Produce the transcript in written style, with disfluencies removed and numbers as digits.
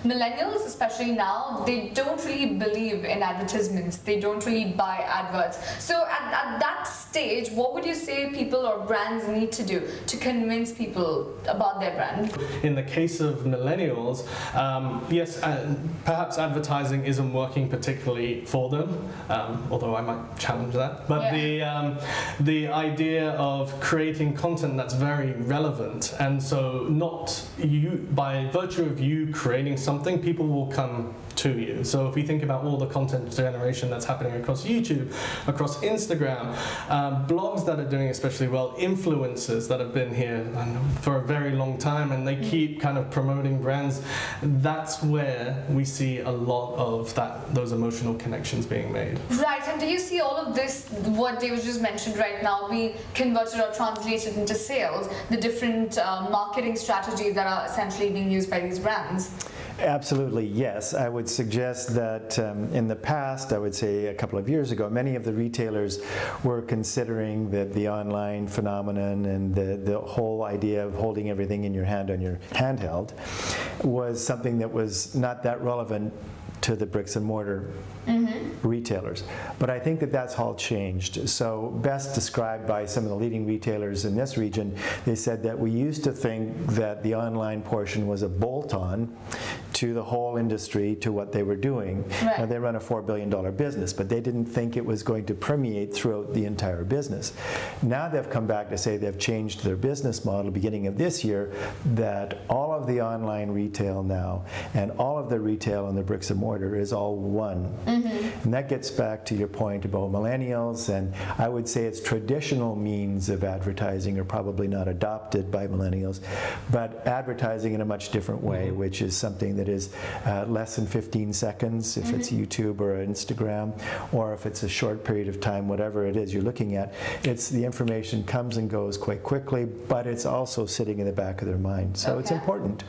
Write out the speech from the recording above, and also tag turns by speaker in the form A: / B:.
A: Millennials, especially now, they don't really believe in advertisements. They don't really buy adverts. So at that stage, what would you say people or brands need to do to convince people about their brand?
B: In the case of millennials, yes, perhaps advertising isn't working particularly for them, although I might challenge that. But yeah, the idea of creating content that's very relevant, and so not you, by virtue of you creating something, people will come to you. So if we think about all the content generation that's happening across YouTube, across Instagram, blogs that are doing especially well, influencers that have been here for a very long time, and they keep kind of promoting brands, that's where we see a lot of those emotional connections being made.
A: Right, and do you see all of this, what David just mentioned right now, be converted or translated into sales, the different marketing strategies that are essentially being used by these brands?
C: Absolutely, yes. I would suggest that in the past, I would say a couple of years ago, many of the retailers were considering that the online phenomenon and the whole idea of holding everything in your hand on your handheld was something that was not that relevant to the bricks and mortar retailers. But I think that that's all changed. So best described by some of the leading retailers in this region, they said that we used to think that the online portion was a bolt-on to the whole industry, to what they were doing.
A: Right.
C: Now, they run a $4 billion business, but they didn't think it was going to permeate throughout the entire business. Now they've come back to say they've changed their business model beginning of this year, that all of the online retail now and all of the retail and the bricks and mortar is all one. And that gets back to your point about millennials, and I would say it's traditional means of advertising are probably not adopted by millennials, but advertising in a much different way, which is something that is less than 15 seconds if it's YouTube or Instagram, or if it's a short period of time, whatever it is you're looking at. It's the information comes and goes quite quickly, but it's also sitting in the back of their mind. So it's important.